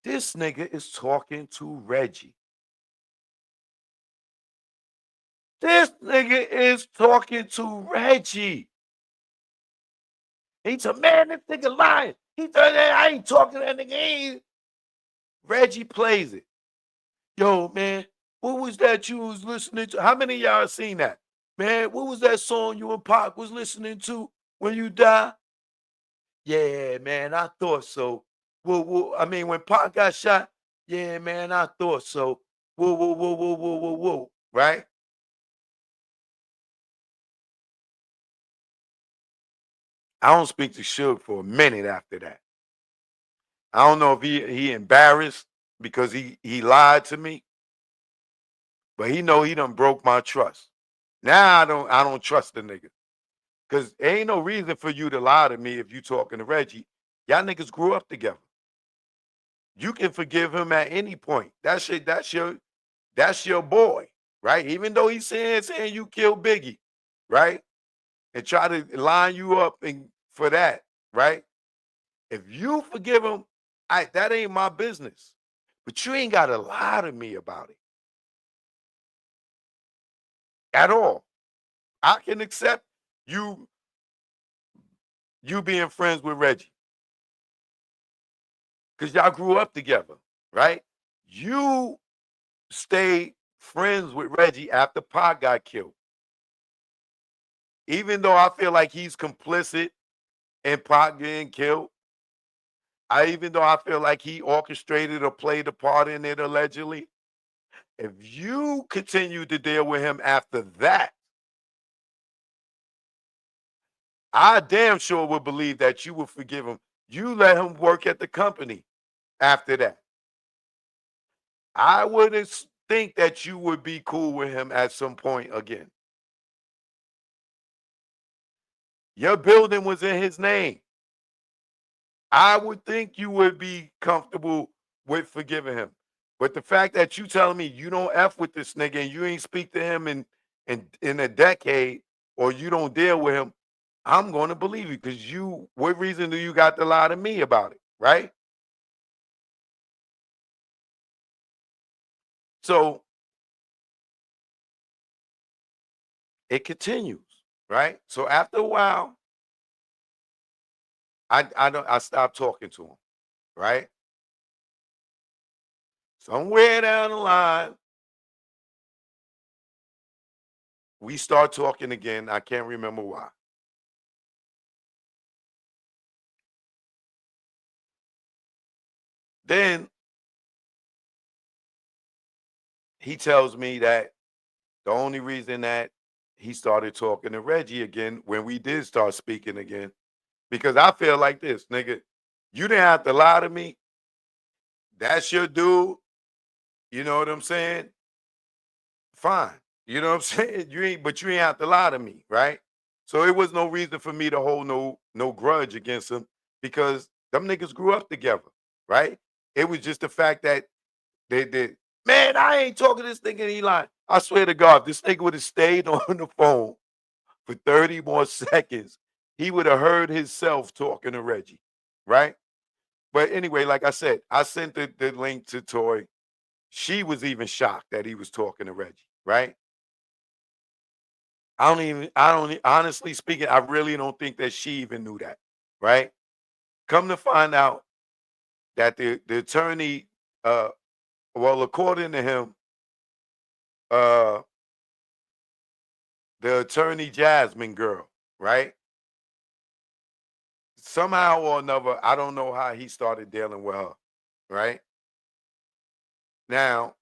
This nigga is talking to Reggie. This nigga is talking to Reggie. He said, man, this nigga lying. He said, I ain't talking to that nigga. Reggie plays it. Yo, man, what was that you was listening to? How many of y'all seen that? Man, what was that song you and Pac was listening to when you die? Yeah, man, I thought so. I mean, when Pac got shot, yeah, man, I thought so. Whoa, whoa, whoa, whoa, whoa, whoa, whoa, right? I don't speak to Suge for a minute after that. I don't know if he embarrassed because he lied to me, but he know he done broke my trust. Now I don't trust the nigga. Cause there ain't no reason for you to lie to me if you talking to Reggie. Y'all niggas grew up together. You can forgive him at any point. That's your boy, right? Even though he's saying you killed Biggie, right? And try to line you up and for that, right? If you forgive him, that ain't my business. But you ain't gotta lie to me about it at all. I can accept you you being friends with Reggie because y'all grew up together, right? You stayed friends with Reggie after Pac got killed. Even though I feel like he's complicit in Pac getting killed, even though I feel like he orchestrated or played a part in it allegedly, if you continue to deal with him after that, I damn sure would believe that you would forgive him. You let him work at the company after that. I wouldn't think that you would be cool with him at some point again. Your building was in his name. I would think you would be comfortable with forgiving him. But the fact that you telling me you don't F with this nigga and you ain't speak to him in a decade or you don't deal with him, I'm going to believe you because what reason do you got to lie to me about it? Right? So it continues, right? So after a while, I stopped talking to him, right? Somewhere down the line, we start talking again. I can't remember why. Then he tells me that the only reason that he started talking to Reggie again when we did start speaking again, because I feel like this, nigga, you didn't have to lie to me. That's your dude. You know what I'm saying? Fine. You know what I'm saying? But you ain't have to lie to me, right? So it was no reason for me to hold no grudge against him because them niggas grew up together, right? It was just the fact that they did. Man, I ain't talking to this nigga. And he lying. I swear to God, if this nigga would have stayed on the phone for 30 more seconds, he would have heard himself talking to Reggie, right? But anyway, like I said, I sent the link to Toy. She was even shocked that he was talking to Reggie, right? Honestly speaking, I really don't think that she even knew that, right? Come to find out that the attorney, uh, well, according to him, uh, the attorney Jasmine girl, right? Somehow or another, I don't know how he started dealing with her, right? Now,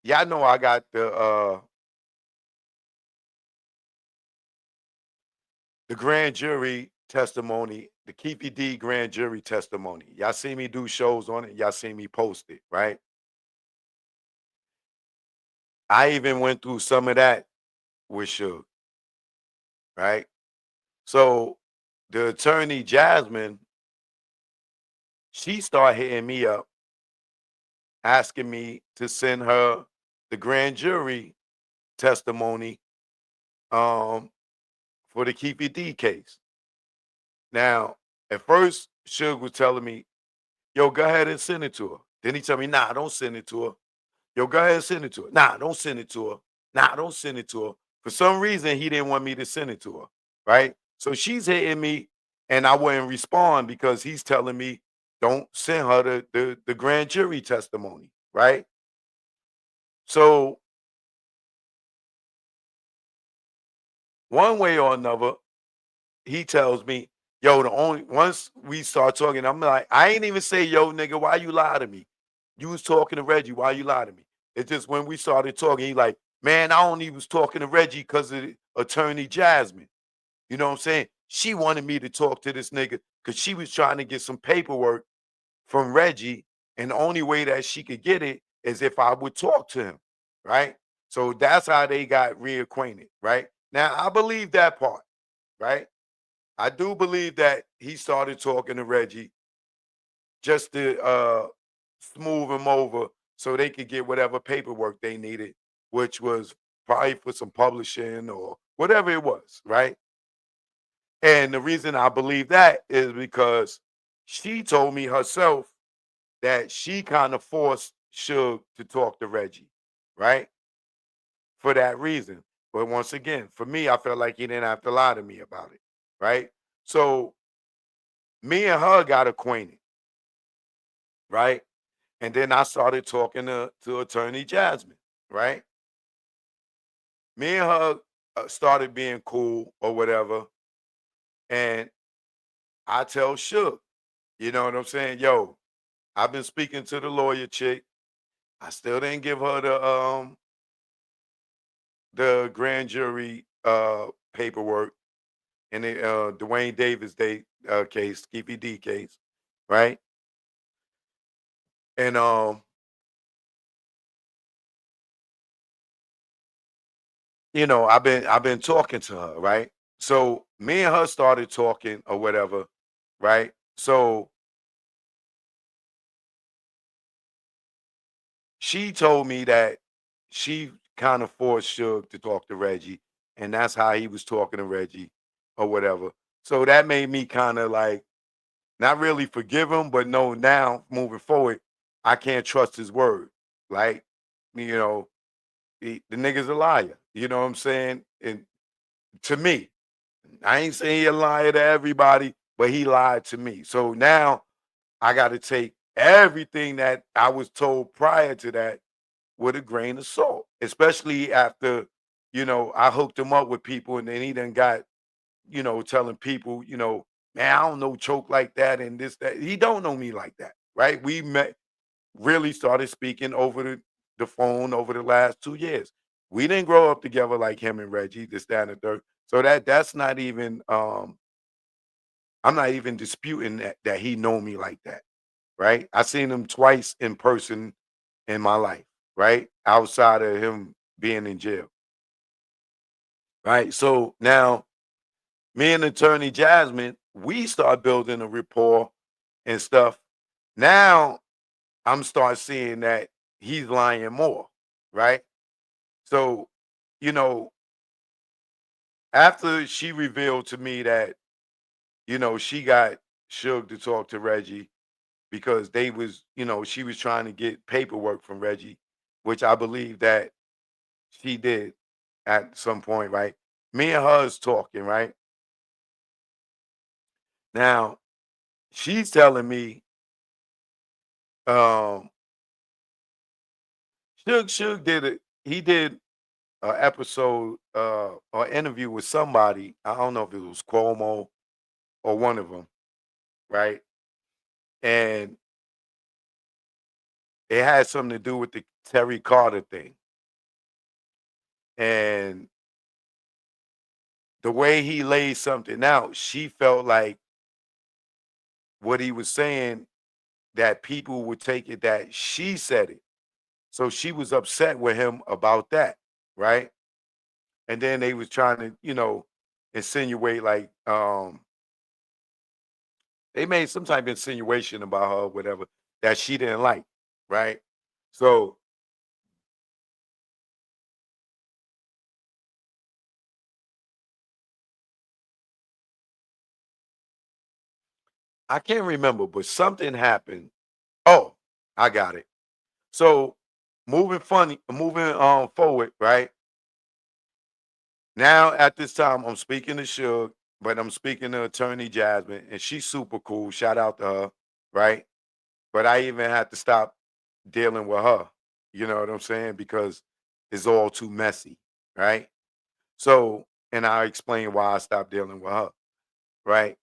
y'all know I got the grand jury testimony, the Keefy D grand jury testimony. Y'all see me do shows on it. Y'all see me post it, right? I even went through some of that with Suge, right? So the attorney Jasmine, she started hitting me up, asking me to send her the grand jury testimony um, for the Keefy D case. Now, at first, Suge was telling me, Yo, go ahead and send it to her. Then he tell me, nah, don't send it to her. Yo, go ahead and send it to her. Nah, don't send it to her. Nah, don't send it to her. For some reason, he didn't want me to send it to her. Right. So she's hitting me and I wouldn't respond because he's telling me, don't send her the grand jury testimony. Right. So one way or another, he tells me, yo, the only once we start talking, I'm like, I ain't even say, yo, nigga, why you lie to me? You was talking to Reggie, why you lie to me? It's just when we started talking, he like, man, I only was talking to Reggie because of attorney Jasmine. You know what I'm saying? She wanted me to talk to this nigga because she was trying to get some paperwork from Reggie. And the only way that she could get it is if I would talk to him. Right. So that's how they got reacquainted. Right. Now I believe that part. Right. I do believe that he started talking to Reggie just to smooth him over so they could get whatever paperwork they needed, which was probably for some publishing or whatever it was, right? And the reason I believe that is because she told me herself that she kind of forced Suge to talk to Reggie, right? For that reason. But once again, for me, I felt like he didn't have to lie to me about it, right? So me and her got acquainted, right? And then I started talking to attorney Jasmine, right? Me and her started being cool or whatever. And I tell Shook, you know what I'm saying? Yo, I've been speaking to the lawyer chick. I still didn't give her the grand jury paperwork in the Dwayne Davis day case, Skippy D case, right? And I've been talking to her, right? So me and her started talking or whatever, right? So she told me that she kind of forced Suge to talk to Reggie, and that's how he was talking to Reggie or whatever. So that made me kind of like not really forgive him, but no, now moving forward, I can't trust his word. Like, you know, the nigga's a liar. You know what I'm saying? And to me, I ain't saying he a liar to everybody, but he lied to me. So now I got to take everything that I was told prior to that with a grain of salt, especially after, I hooked him up with people and then he done got, telling people, man, I don't know choke like that and this, that. He don't know me like that, right? We met, really started speaking over the phone over the last 2 years. We didn't grow up together like him and Reggie, this, that, and the third. So that's not even I'm not even disputing that he know me like that, right? I seen him twice in person in my life, right? Outside of him being in jail, right? So now me and attorney Jasmine, we start building a rapport and stuff. Now I'm start seeing that he's lying more, right? So, you know, after she revealed to me that, she got Suge to talk to Reggie because she was trying to get paperwork from Reggie, which I believe that she did at some point, right? Me and her is talking, right? Now, she's telling me, um, Suge did it. He did an episode or interview with somebody. I don't know if it was Cuomo or one of them, right? And it had something to do with the Terry Carter thing. And the way he laid something out, she felt like what he was saying that people would take it that she said it. So she was upset with him about that, right? And then they was trying to, insinuate like they made some type of insinuation about her, whatever, that she didn't like, right? So I can't remember, but something happened. I got it. So moving forward, right? Now at this time, I'm speaking to Suge, but I'm speaking to attorney Jasmine, and she's super cool. Shout out to her, right? But I even had to stop dealing with her. You know what I'm saying? Because it's all too messy, right? So, and I explain why I stopped dealing with her, right?